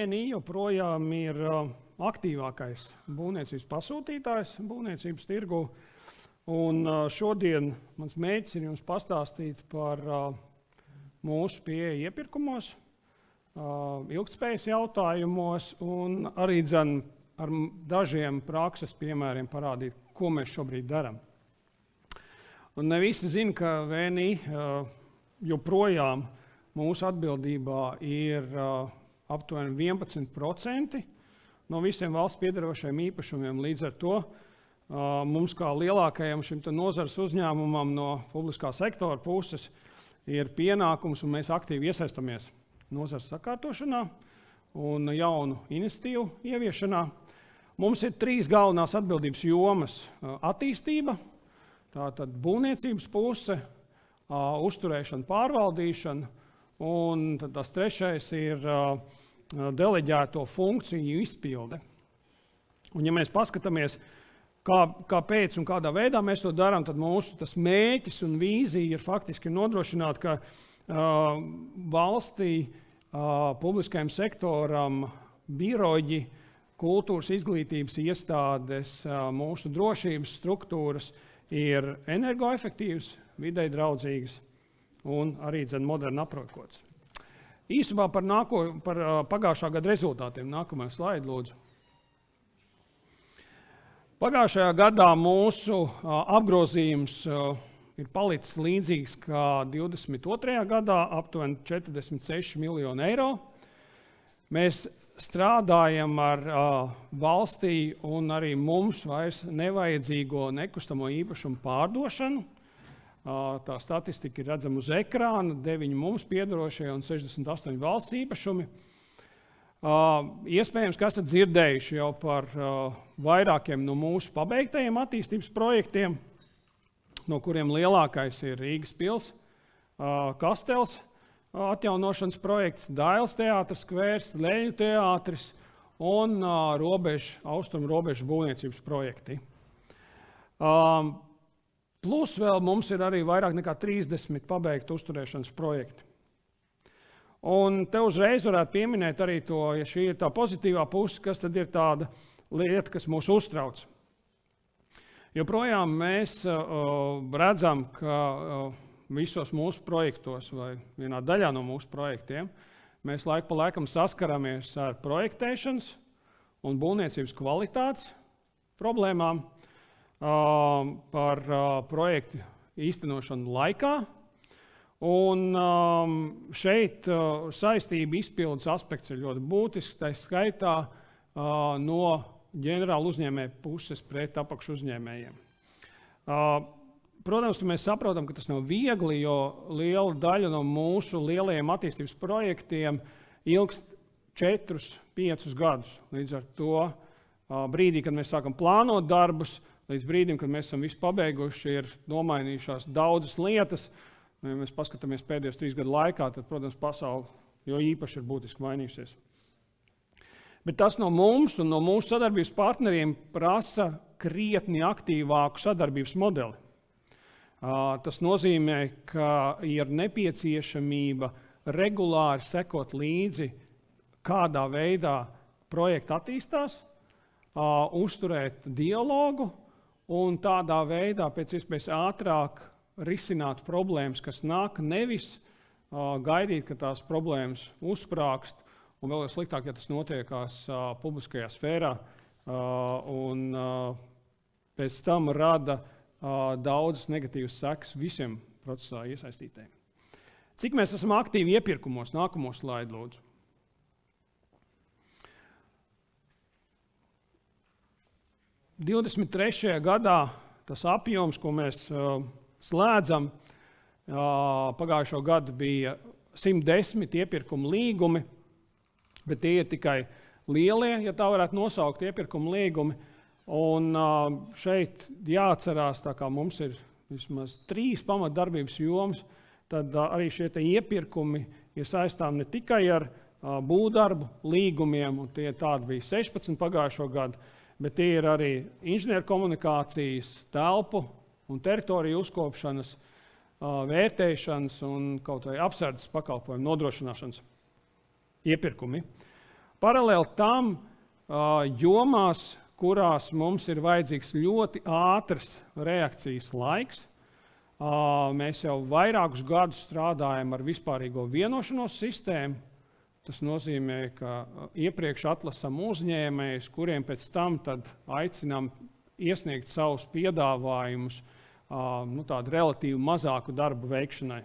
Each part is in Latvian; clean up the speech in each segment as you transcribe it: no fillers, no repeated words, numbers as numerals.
VNI joprojām ir aktīvākais būvniecības pasūtītājs būvniecības tirgu. Un šodien mans mērķis ir jums pastāstīt par mūsu pieeju iepirkumos, ilgtspējas jautājumos un arī ar dažiem prakses piemēriem parādīt, ko mēs šobrīd darām. Un ne visi zina, ka VNI joprojām mūsu atbildībā ir aptuveni 11% no visiem valsts piederošajiem īpašumiem. Līdz ar to mums kā lielākajam šim nozares uzņēmumam no publiskā sektora puses ir pienākums, un mēs aktīvi iesaistamies nozares sakārtošanā un jaunu iniciatīvu ieviešanā. Mums ir 3 galvenās atbildības jomas – attīstība, tātad būvniecības puse, uzturēšana, pārvaldīšana, un tad tas 3. ir deleģēto funkciju izpilde. Un ja mēs paskatāmies, kāpēc un kādā veidā mēs to darām, tad mūsu tas mērķis un vīzija ir faktiski nodrošināt, ka valstī, publiskajam sektoram, biroji, kultūras izglītības iestādes, mūsu drošības struktūras ir energoefektīvas, videi draudzīgas un arī moderni aprīkotas. Īsumā par pagājušā gada rezultātiem. Nākamajā slaidi, lūdzu. Pagājušajā gadā mūsu apgrozījums ir palicis līdzīgs kā 22. gadā, aptuveni 46 miljoni eiro. Mēs strādājam ar valstī un arī mums vairs nevajadzīgo nekustamo īpašumu pārdošanu. Tā statistika ir redzama uz ekrāna, 9 mums piederošie un 68 valsts īpašumi. Iespējams, ka esat dzirdējuši jau par vairākiem no mūsu pabeigtajiem attīstības projektiem, no kuriem lielākais ir Rīgas pils, Kastels atjaunošanas projekts, Dailes teātris skvērs, Leļu teātris un austrumu robežu būvniecības projekti. Plus vēl mums ir arī vairāk nekā 30 pabeigtu uzturēšanas projekti. Un te uzreiz varētu pieminēt arī to, ja šī ir tā pozitīvā puse, kas tad ir tāda lieta, kas mūs uztrauc. Joprojām mēs redzam, ka visos mūsu projektos vai vienā daļā no mūsu projektiem mēs laiku pa laikam saskaramies ar projektēšanas un būvniecības kvalitātes problēmām, par projektu īstenošanu laikā. Un šeit saistība izpildes aspekts ir ļoti būtisks, tā skaitā no ģenerāla uzņēmēja puses pret apakšu uzņēmējiem. Protams, ka mēs saprotam, ka tas nav viegli, jo liela daļa no mūsu lielajiem attīstības projektiem ilgst 4-5 gadus. Līdz ar to brīdī, kad mēs sākam plānot darbus, līdz brīdim, kad mēs esam visu pabeiguši, ir nomainījušās daudzas lietas. Ja mēs paskatāmies pēdējos 3 gadu laikā, tad, protams, pasaule jo īpaši ir būtiski mainījusies. Bet tas no mums un no mūsu sadarbības partneriem prasa krietni aktīvāku sadarbības modeli. Tas nozīmē, ka ir nepieciešamība regulāri sekot līdzi, kādā veidā projekti attīstās, uzturēt dialogu un tādā veidā pēc iespējas ātrāk risināt problēmas, kas nāk, nevis gaidīt, ka tās problēmas uzsprākst, un vēl ir sliktāk, ja tas notiekās publiskajā sfērā, un pēc tam rada daudzas negatīvas sekas visiem procesā iesaistītējiem. Cik mēs esam aktīvi iepirkumos? Nākamo slaidu, lūdzu. – 23. gadā tas apjoms, ko mēs slēdzam, pagājušo gadu bija 110 iepirkumu līgumi, bet tie ir tikai lielie, ja tā varētu nosaukt, iepirkumu līgumi. Un šeit jāatcerās, tā kā mums ir vismaz 3 pamatdarbības jomas, tad arī šie iepirkumi ir saistām ne tikai ar būvdarbu līgumiem, un tie tādi bija 16 pagājušo gadu, bet tie ir arī inženierkomunikācijas, telpu un teritoriju uzkopšanas, vērtēšanas un kaut vai apsardzes pakalpojumu nodrošināšanas iepirkumi. Paralēli tam jomās, kurās mums ir vajadzīgs ļoti ātrs reakcijas laiks, mēs jau vairākus gadus strādājam ar vispārīgo vienošanos sistēmu. Tas nozīmē, ka iepriekš atlasam uzņēmējus, kuriem pēc tam tad aicinām iesniegt savus piedāvājumus tādu relatīvi mazāku darbu veikšanai.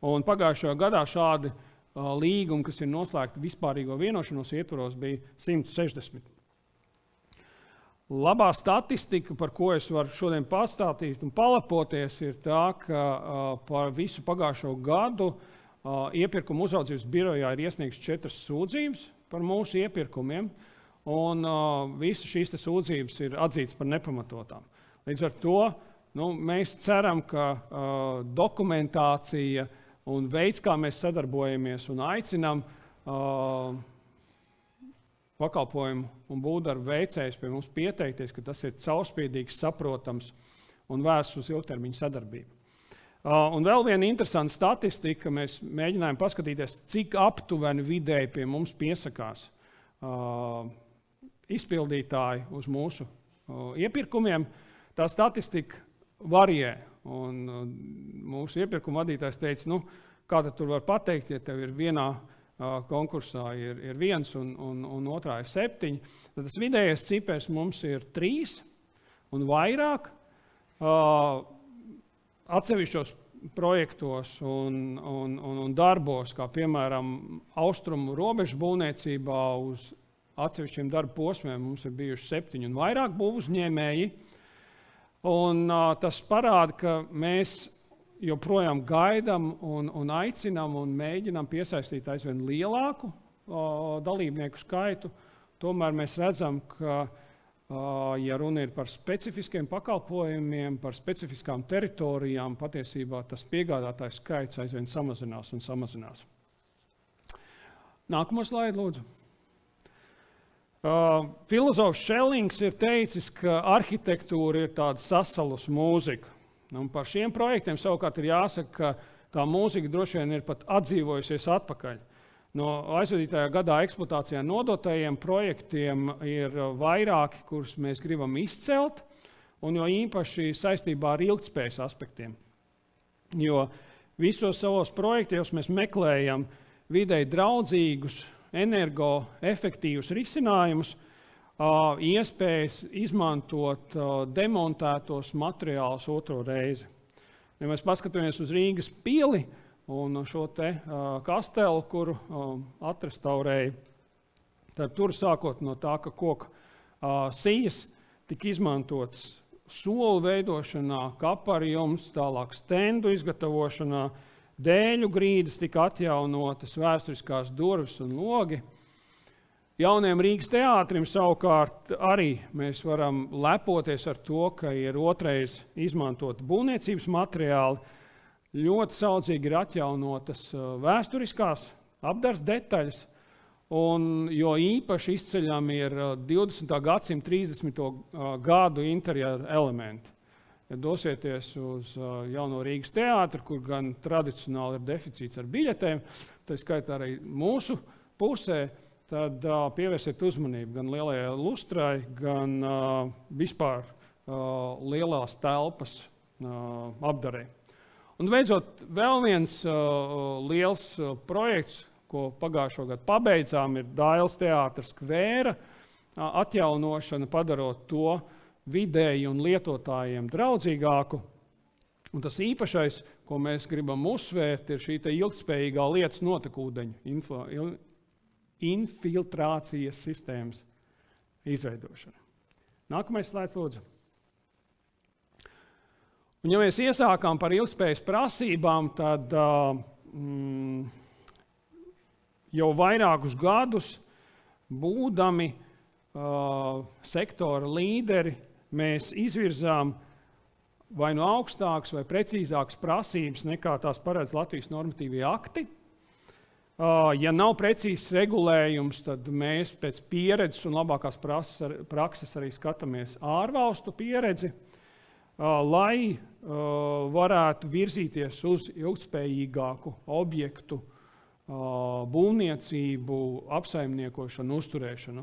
Un pagājušajā gadā šādi līgumi, kas ir noslēgti vispārīgo vienošanos ietvaros, bija 160. Labā statistika, par ko es varu šodien pastāstīt un palepoties, ir tā, ka par visu pagājušo gadu iepirkuma uzraudzības birojā ir iesniegts 4 sūdzības par mūsu iepirkumiem, un visas šīs sūdzības ir atzītas par nepamatotām. Līdz ar to mēs ceram, ka dokumentācija un veids, kā mēs sadarbojamies un aicinām pakalpojumu un būvdarbu veicējus pie mums pieteikties, ka tas ir caurspīdīgs, saprotams un vērsts uz ilgtermiņa sadarbību. Un vēl viena interesanta statistika, mēs mēģinājām paskatīties, cik aptuveni vidēji pie mums piesakās izpildītāji uz mūsu iepirkumiem. Tā statistika varijē. Un mūsu iepirkuma vadītājs teica, kā tad tur var pateikt, ja tev ir vienā konkursā ir 1 un otrā ir 7. Tad tas vidējais cipars mums ir 3 un vairāk. Atsevišķos projektos un darbos, kā piemēram austrumu robežu būvniecībā uz atsevišķiem darba posmiem, mums ir bijuši 7 un vairāk būvuzņēmēji. Un tas parāda, ka mēs joprojām gaidām un aicinām un mēģinām piesaistīt aizvien lielāku dalībnieku skaitu. Tomēr mēs redzam, ka, ja runa ir par specifiskiem pakalpojumiem, par specifiskām teritorijām, patiesībā tas piegādātājs skaits aizvien samazinās un samazinās. Nākamo slaidu, lūdzu. Filozofs Šellings ir teicis, ka arhitektūra ir tāda sasalus mūzika. Un par šiem projektiem savukārt ir jāsaka, ka tā mūzika droši vien ir pat atdzīvojusies atpakaļ. No aizvadītajā gadā eksploatācijā nodotajiem projektiem ir vairāki, kurus mēs gribam izcelt, un jo īpaši saistībā ar ilgtspējas aspektiem. Jo visos savos projektos mēs meklējam videi draudzīgus, energoefektīvus risinājumus, iespējas izmantot demontētos materiālus otro reizi. Ja mēs paskatāmies uz Rīgas pili un šo te kasteli, kuru atrestaurēja, tad tur sākot no tā, ka koka sijas tika izmantotas solu veidošanā, kaparjums, tālāk stendu izgatavošanā, dēļu grīdas tika atjaunotas, vēsturiskās durvis un logi. Jaunajam Rīgas teātrim savukārt arī mēs varam lepoties ar to, ka ir otrais izmantot būvniecības materiāli. Ļoti saudzīgi ir atjaunotas vēsturiskās apdars detaļas, un jo īpaši izceļami ir 20. gadsimta 30. gadu interjeru elementi. Ja dosieties uz Jauno Rīgas teātru, kur gan tradicionāli ir deficīts ar biļetēm, tā skaitā arī mūsu pusē, tad pievērsiet uzmanību gan lielajai lustrai, gan vispār lielās telpas apdarei. Un beidzot, vēl viens liels projekts, ko pagājušo gadu pabeidzām, ir Dailes teātra skvēra atjaunošana, padarot to vidēji un lietotājiem draudzīgāku. Un tas īpašais, ko mēs gribam uzsvērt, ir šī ilgtspējīgā lietas notekūdeņu infiltrācijas sistēmas izveidošana. Nākamais slaids, lūdzu. Un ja mēs iesākām par ilgtspējas prasībām, tad jau vairākus gadus būdami sektora līderi, mēs izvirzām vai no augstākas vai precīzākas prasības nekā tās paredz Latvijas normatīvie akti. Ja nav precīzs regulējums, tad mēs pēc pieredzes un labākās prakses arī skatāmies ārvalstu pieredzi, lai varētu virzīties uz ilgtspējīgāku objektu būvniecību, apsaimniekošanu, uzturēšanu.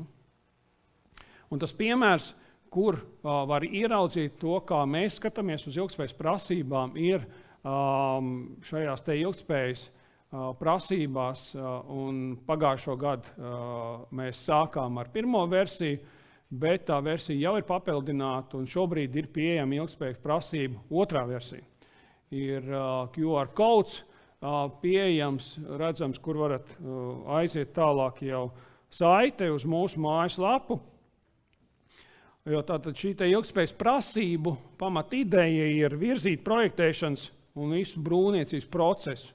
Un tas piemērs, kur var ieraudzīt to, kā mēs skatāmies uz ilgtspējas prasībām, ir šajās te ilgtspējas prasībās, un pagājušo gadu mēs sākām ar pirmo versiju, bet tā versija jau ir papildināta, un šobrīd ir pieejama ilgtspējas prasība otrā versija. Ir QR codes pieejams, redzams, kur varat aiziet tālāk jau saite uz mūsu mājaslapu. Jo tātad šī te ilgtspējas prasību pamat ideja ir virzīt projektēšanas un visu būvniecības procesu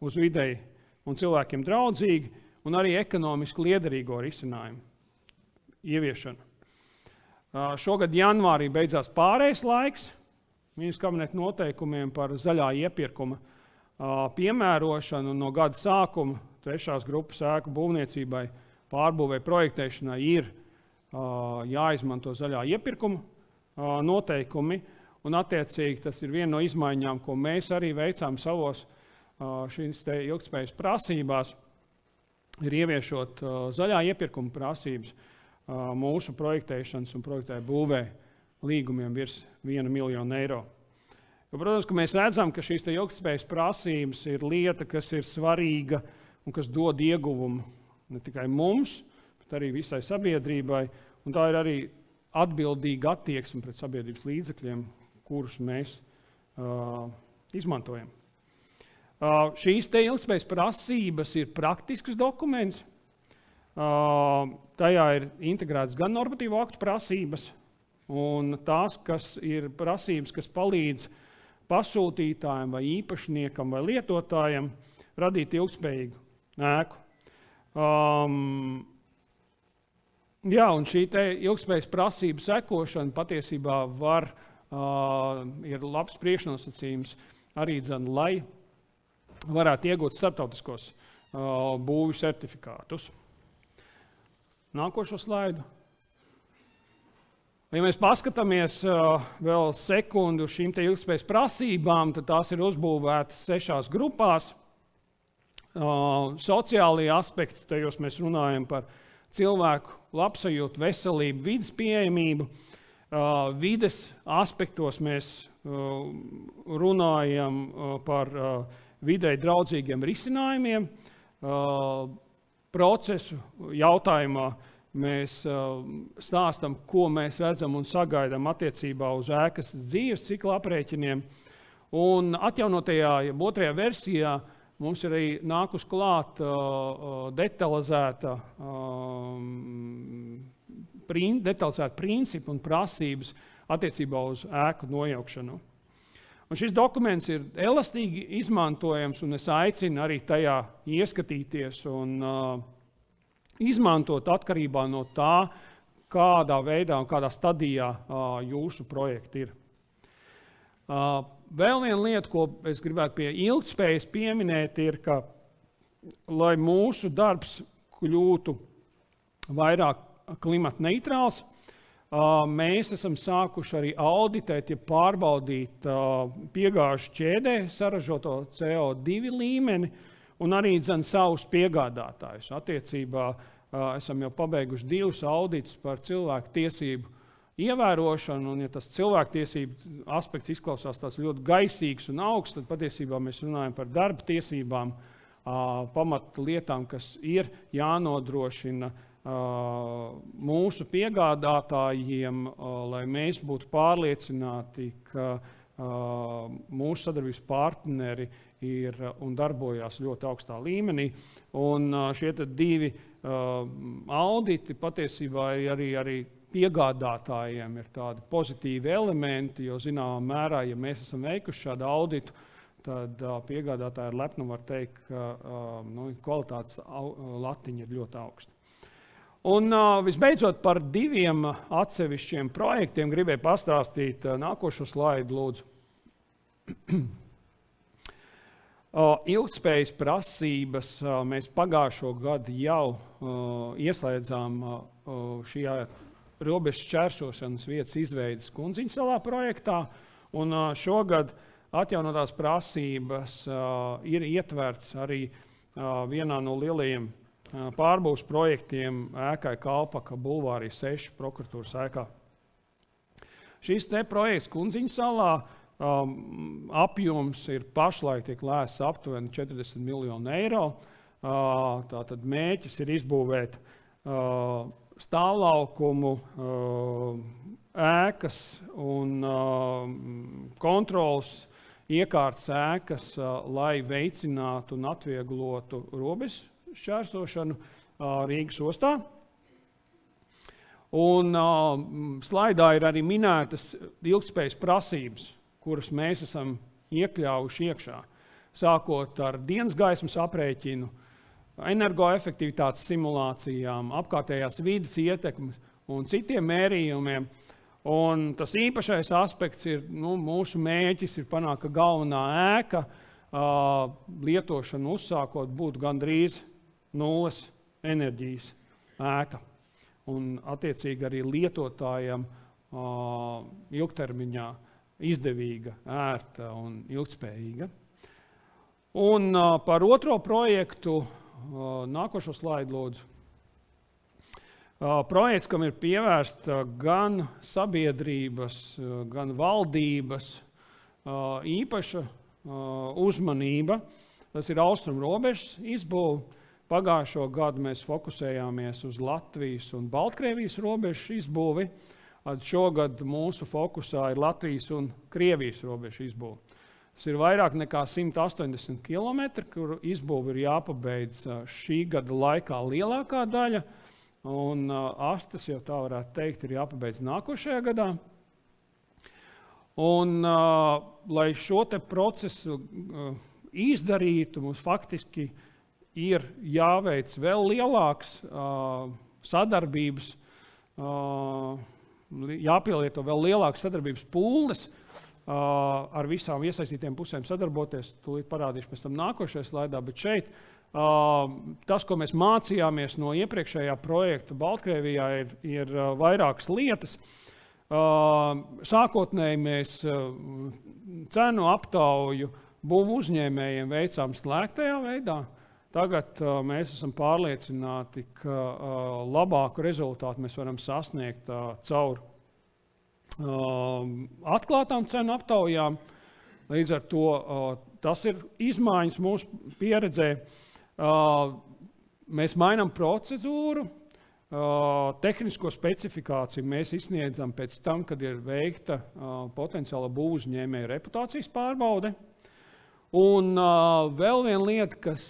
uz videi un cilvēkiem draudzīgi un arī ekonomiski liederīgo risinājumu ieviešanu. Šogad janvārī beidzās pārējais laiks Ministru kabineta noteikumiem par zaļā iepirkuma piemērošanu no gada sākuma 3. grupas ēku būvniecībai, pārbūvei, projektēšanai ir jāizmanto zaļā iepirkuma noteikumi, un attiecīgi tas ir viena no izmaiņām, ko mēs arī veicām savos šīs te ilgtspējas prasībās, ir ieviešot zaļā iepirkuma prasības mūsu projektēšanas un projektēju būvē līgumiem virs 1 miljonu eiro. Jo, protams, ka mēs redzam, ka šīs te ilgtspējas prasības ir lieta, kas ir svarīga un kas dod ieguvumu ne tikai mums, bet arī visai sabiedrībai, un tā ir arī atbildīga attieksme pret sabiedrības līdzekļiem, kurus mēs izmantojam. Šīs te ilgtspējas prasības ir praktisks dokuments. Tajā ir integrēts gan normatīvo aktu prasības, un tās, kas ir prasības, kas palīdz pasūtītājiem vai īpašniekam vai lietotājiem radīt ilgtspējīgu ēku. Un šī te ilgtspējas prasību sekošana patiesībā ir labs priekšnosacījums arī lai varētu iegūt starptautiskos būvju certifikātus. Nākošo slaidu. Ja mēs paskatāmies vēl sekundi uz šīm te ilgtspējas prasībām, tad tās ir uzbūvētas 6 grupās. Sociālie aspekti, tajos mēs runājam par cilvēku labsajūtu, veselību, vides pieejamību. Vides aspektos mēs runājam par videi draudzīgiem risinājumiem. Procesu jautājumā mēs stāstam, ko mēs redzam un sagaidām attiecībā uz ēkas dzīves cikla aprēķiniem. Un atjaunotajā, otrajā versijā mums ir arī nākus klāt detalizēta principi un prasības attiecībā uz ēku nojaukšanu. Un šis dokuments ir elastīgi izmantojams, un es aicinu arī tajā ieskatīties un izmantot atkarībā no tā, kādā veidā un kādā stadijā jūsu projekti ir. Vēl viena lieta, ko es gribētu pie ilgtspējas pieminēt, ir, ka, lai mūsu darbs kļūtu vairāk klimata neitrāls, mēs esam sākuši arī auditēt, ja pārbaudīt piegāžu ķēdē saražoto CO2 līmeni un arī savus piegādātājus. Attiecībā esam jau pabeiguši 2 auditus par cilvēku tiesību ievērošanu, un ja tas cilvēktiesību aspekts izklausās tāds ļoti gaisīgs un augsts, tad patiesībā mēs runājam par darba tiesībām, pamatlietām, kas ir jānodrošina mūsu piegādātājiem, lai mēs būtu pārliecināti, ka mūsu sadarbības partneri ir un darbojās ļoti augstā līmenī. Un šie 2 auditi patiesībā arī piegādātājiem ir tādi pozitīvi elementi, jo zināmā mērā, ja mēs esam veikuši šādu auditu, tad piegādātāji ar lepnumu var teikt, ka kvalitātes latiņa ir ļoti augsta. Un visbeidzot par 2 atsevišķiem projektiem gribēju pastāstīt nākošo slaidu, lūdzu. Ilgtspējas prasības mēs pagājušo gadu jau ieslēdzām šajā robežas šķērsošanas vietas izveidas Kundziņsalā projektā, un šogad atjaunotās prasības ir ietverts arī vienā no lielajiem pārbūves projektiem ēkai Kalpaka bulvārī 6 prokuratūras ēkā. Šis te projekts Kundziņu salā apjoms ir pašlaik tiek lēsts aptuveni 40 miljonu eiro. Tātad mēķis ir izbūvēt stāvlaukumu, ēkas un kontrols iekārtas ēkas, lai veicinātu un atvieglotu robežu šķērsošanu Rīgas ostā. Un slaidā ir arī minētas ilgtspējas prasības, kuras mēs esam iekļāvuši iekšā, sākot ar dienas gaismas aprēķinu, energoefektivitātes simulācijām, apkārtējās vides ietekmes un citiem mērījumiem. Un tas īpašais aspekts ir, mūsu mērķis ir panākt, ka galvenā ēka lietošanu uzsākot būtu gandrīz nulles enerģijas ēka. Un attiecīgi arī lietotājiem ilgtermiņā izdevīga, ērta un ilgtspējīga. Un par otro projektu, nākošo slaidu lūdzu. Projekts, kam ir pievērsta gan sabiedrības, gan valdības īpaša uzmanība, tas ir austrumu robežas izbūve. Pagājušo gadu mēs fokusējāmies uz Latvijas un Baltkrievijas robežu izbūvi. Šogad mūsu fokusā ir Latvijas un Krievijas robežu izbūve. Tas ir vairāk nekā 180 km, kur izbūve ir jāpabeidz šī gada laikā lielākā daļa, un astes, jau tā varētu teikt, ir jāpabeidz nākošajā gadā. Un, lai šo te procesu izdarītu, mums faktiski ir jāveic vēl lielāks sadarbības, jāpielieto vēl lielākas sadarbības pūles ar visām iesaistītiem pusēm sadarboties. Tūlīt parādīšu pēc tam nākošajā slaidā, bet šeit tas, ko mēs mācījāmies no iepriekšējā projekta Baltkrievijā, ir vairākas lietas. Sākotnēji mēs cenu aptauju būvu uzņēmējiem veicām slēgtajā veidā. Tagad mēs esam pārliecināti, ka labāku rezultātu mēs varam sasniegt caur atklātām cenu aptaujām. Līdz ar to tas ir izmaiņas mūsu pieredzē. Mēs mainām procedūru, tehnisko specifikāciju mēs izsniedzam pēc tam, kad ir veikta potenciāla būvuzņēmēja reputācijas pārbaude. Un vēl viena lieta, kas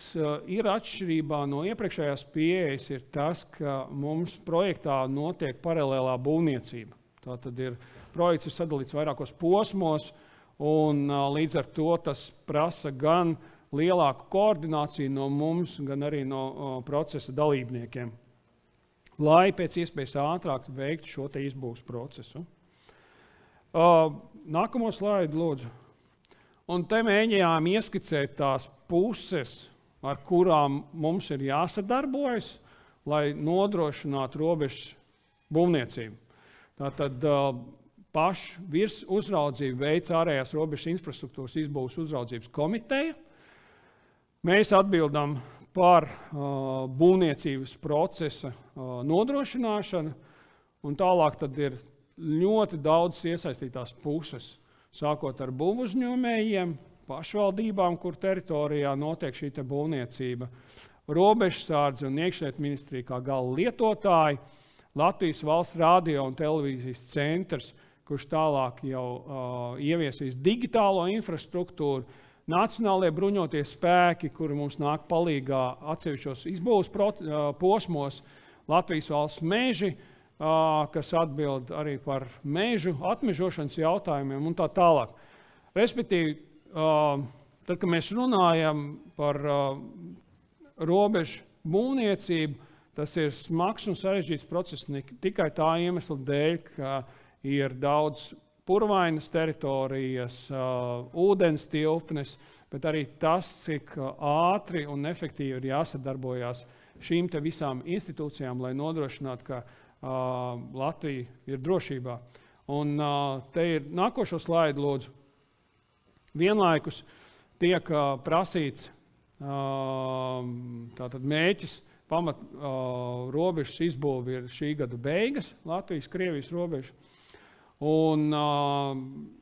ir atšķirībā no iepriekšējās pieejas, ir tas, ka mums projektā notiek paralēlā būvniecība. Tātad projekts ir sadalīts vairākos posmos, un līdz ar to tas prasa gan lielāku koordināciju no mums, gan arī no procesa dalībniekiem, lai pēc iespējas ātrāk veiktu šo te izbūves procesu. Nākamo slaidu, lūdzu. Un te mēģinājām ieskicēt tās puses, ar kurām mums ir jāsadarbojas, lai nodrošinātu robežas būvniecību. Tātad pašu virs uzraudzību veic ārējās robežas infrastruktūras izbūves uzraudzības komiteja. Mēs atbildam par būvniecības procesa nodrošināšanu, un tālāk tad ir ļoti daudz iesaistītās puses, sākot ar būvuzņēmējiem, pašvaldībām, kur teritorijā notiek šī te būvniecība, robežsardze un iekšlietu ministrija kā gala lietotāji, Latvijas valsts radio un televīzijas centrs, kurš tālāk jau ieviesīs digitālo infrastruktūru, nacionālie bruņotie spēki, kuri mums nāk palīgā atsevišķos izbūves posmos, Latvijas valsts meži, kas atbild arī par mežu atmežošanas jautājumiem un tā tālāk. Respektīvi, tad, kad mēs runājam par robežu būvniecību, tas ir smags un sarežģīts process ne tikai tā iemesla dēļ, ka ir daudz purvainas teritorijas, ūdens tilpnes, bet arī tas, cik ātri un efektīvi ir jāsadarbojās šīm te visām institūcijām, lai nodrošinātu, ka Latvija ir drošībā. Un te ir nākošo slaidu, lūdzu. Vienlaikus tiek prasīts Tātad mērķis pamat robežas izbūve ir šī gada beigas, Latvijas-Krievijas robeža. Un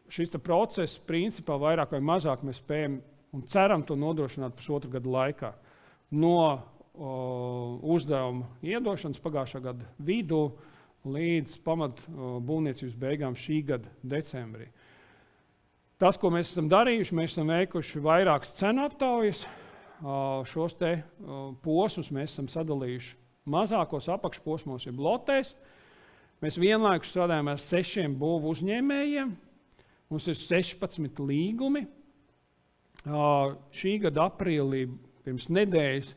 šis process principā vairāk vai mazāk mēs spējam un ceram to nodrošināt pusotru gadu laikā. No uzdevuma iedošanas pagājušā gada vidū līdz pamat būvniecības beigām šī gada decembrī. Tas, ko mēs esam darījuši, mēs esam veikuši vairākas cenu aptaujas. Šos te posmus mēs esam sadalījuši mazākos apakšposmos, jeb lotēs. Mēs vienlaikus strādājam ar 6 būvu uzņēmējiem. Mums ir 16 līgumi. Šī gada aprīlī pirms nedēļas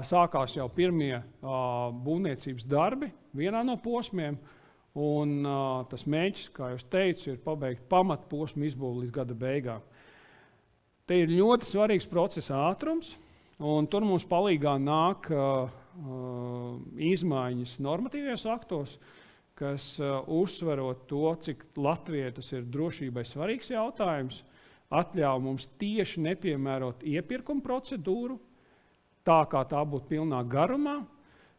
sākās jau pirmie būvniecības darbi vienā no posmiem. Un tas mērķis, kā jau teicu, ir pabeigt pamatposmu izbūvi līdz gada beigām. Te ir ļoti svarīgs procesa ātrums, un tur mums palīgā nāk izmaiņas normatīvajos aktos, kas uzsverot to, cik Latvijai tas ir drošībai svarīgs jautājums, atļauj mums tieši nepiemērot iepirkuma procedūru, tā kā tā būtu pilnā garumā,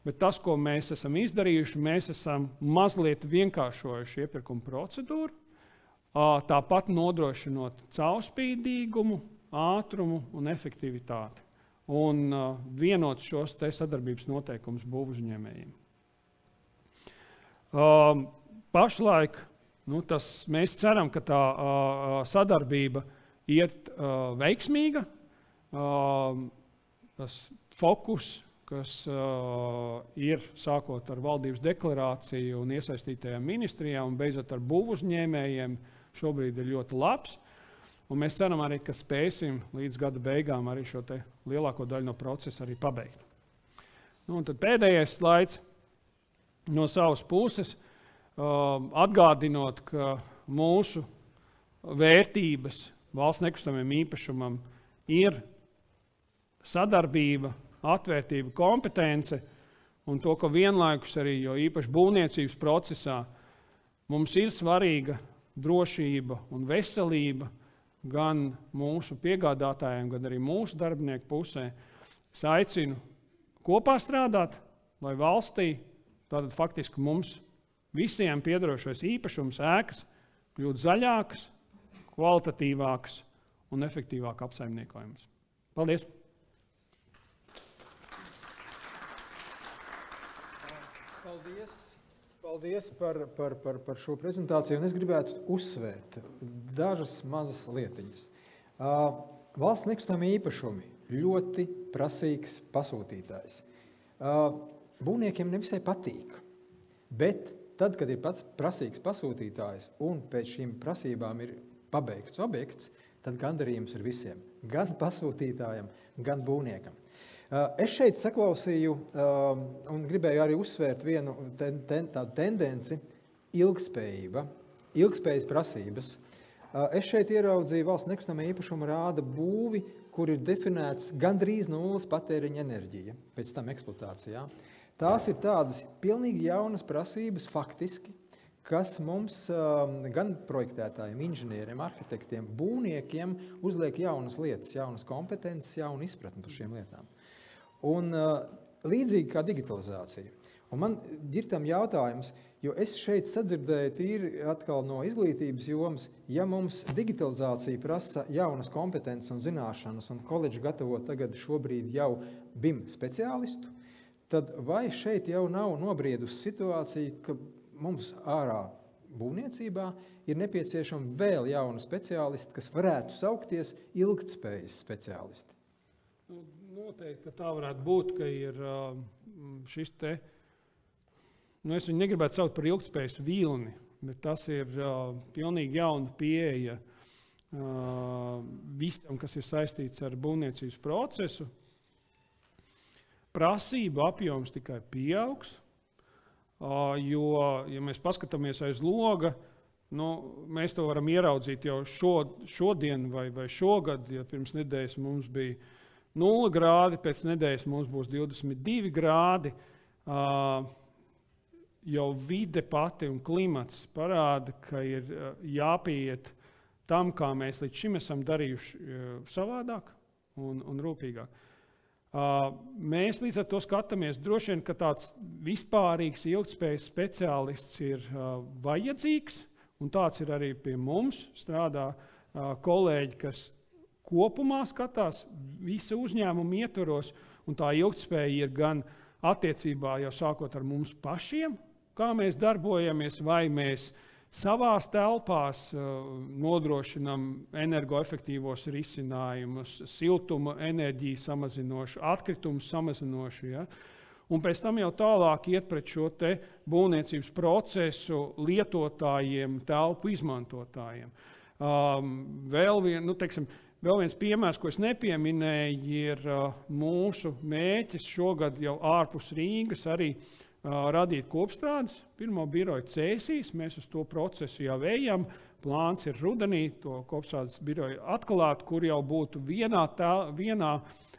bet tas, ko mēs esam izdarījuši, mēs esam mazliet vienkāršojuši iepirkuma procedūru, tāpat nodrošinot caurspīdīgumu, ātrumu un efektivitāti un vienot šos te sadarbības noteikumus būvuzņēmējiem. Pašlaik mēs ceram, ka tā sadarbība iet veiksmīga. Tas fokus, kas ir sākot ar valdības deklarāciju un iesaistītajām ministrijām un beidzot ar būvuzņēmējiem, šobrīd ir ļoti labs. Un mēs ceram arī, ka spēsim līdz gada beigām arī šo te lielāko daļu no procesa arī pabeigt. Un tad pēdējais slaids no savas puses, atgādinot, ka mūsu vērtības valsts nekustamajam īpašumam ir sadarbība, atvērtība, kompetence un to, ka vienlaikus arī, jo īpaši būvniecības procesā, mums ir svarīga drošība un veselība gan mūsu piegādātājiem, gan arī mūsu darbinieku pusē. Es aicinu kopā strādāt, lai valstī, tātad faktiski mums visiem piederošais īpašums ēkas kļūt zaļākas, kvalitatīvākas un efektīvāk apsaimniekojamas. Paldies! Paldies par šo prezentāciju, un es gribētu uzsvērt dažas mazas lietiņas. Valsts nekustamie īpašumi ļoti prasīgs pasūtītājs. Būvniekiem nevisai patīk, bet tad, kad ir pats prasīgs pasūtītājs un pēc šīm prasībām ir pabeigts objekts, tad gandarījums ir visiem, gan pasūtītājam, gan būvniekam. Es šeit saklausīju un gribēju arī uzsvērt vienu tādu tendenci – ilgspējība, ilgspējas prasības. Es šeit ieraudzīju valsts nekustamā īpašuma rāda būvi, kur ir definēts gandrīz nulles patēriņa enerģija pēc tam eksploatācijā. Tās ir tādas pilnīgi jaunas prasības faktiski, kas mums gan projektētājiem, inženieriem, arhitektiem, būvniekiem uzliek jaunas lietas, jaunas kompetences, jaunu izpratni par šiem lietām. Un līdzīgi kā digitalizācija. Un man ir tam jautājums, jo es šeit sadzirdēju tīri atkal no izglītības jomas, ja mums digitalizācija prasa jaunas kompetences un zināšanas, un koledži gatavo tagad šobrīd jau BIM speciālistu, tad vai šeit jau nav nobriedusi situācija, ka mums ārā būvniecībā ir nepieciešama vēl jauna speciālisti, kas varētu saukties ilgtspējas speciālisti? Noteikti, ka tā varētu būt, ka ir šis te, es viņu negribētu saukt par ilgtspējas vilni, bet tas ir pilnīgi jauna pieeja visam, kas ir saistīts ar būvniecības procesu. Prasību apjoms tikai pieaugs, jo, ja mēs paskatāmies aiz loga, mēs to varam ieraudzīt jau šodien vai šogad, ja pirms nedēļas mums bija 0 grādi, pēc nedēļas mums būs 22 grādi. Jau vide pati un klimats parāda, ka ir jāpieiet tam, kā mēs līdz šim esam darījuši savādāk. un rūpīgāk. Mēs līdz ar to skatāmies, droši vien, ka tāds vispārīgs ilgtspējas speciālists ir vajadzīgs, un tāds ir arī pie mums. Strādā kolēģi, kas kopumā skatās visu uzņēmumu ietvaros, un tā ilgtspēja ir gan attiecībā jau sākot ar mums pašiem, kā mēs darbojamies, vai mēs savās telpās nodrošinam energoefektīvos risinājumus, siltuma enerģiju samazinošu, atkritumu samazinošu. Ja? Un pēc tam jau tālāk iet pret šo te būvniecības procesu lietotājiem, telpu izmantotājiem. Vēl viens piemērs, ko es nepieminēju, ir mūsu mērķis šogad jau ārpus Rīgas arī radīt kopstrādes, pirmo biroju Cēsīs, mēs uz to procesu jau ejam. Plāns ir rudenī to kopstrādes biroju atklāt, kur jau būtu vienā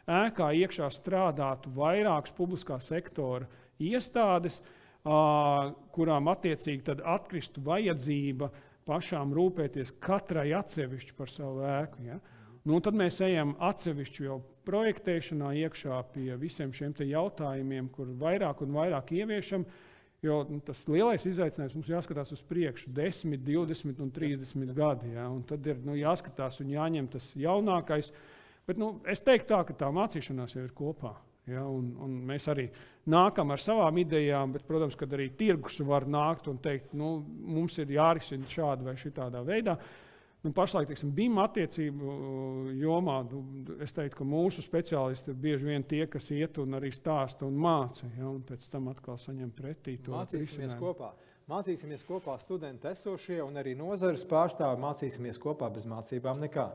ēkā iekšā strādātu vairākas publiskā sektora iestādes, kurām attiecīgi tad atkristu vajadzība pašām rūpēties katrai atsevišķi par savu ēku. Ja? Nu, tad mēs ejam atsevišķi jau projektēšanā iekšā pie visiem šiem te jautājumiem, kur vairāk un vairāk ieviešam, jo tas lielais izaicinājums mums jāskatās uz priekšu 10, 20 un 30 gadi. Ja? Un tad ir jāskatās un jāņem tas jaunākais. Bet es teiktu tā, ka tā mācīšanās jau ir kopā. Ja? Un mēs arī nākam ar savām idejām, bet, protams, kad arī tirgus var nākt un teikt, mums ir jārisina šāda vai šitādā veidā. Pašlaik, BIM attiecību jomā, es teiktu, ka mūsu speciālisti ir bieži vien tie, kas iet un arī stāsta un māca, ja, un pēc tam atkal saņem pretī to risinājumu. Mācīsimies kopā studenti esošie un arī nozares pārstāvi, mācīsimies kopā bez mācībām nekā.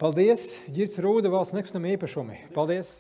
Paldies, Ģirds Rūde, Valsts nekustamie īpašumi. Paldies!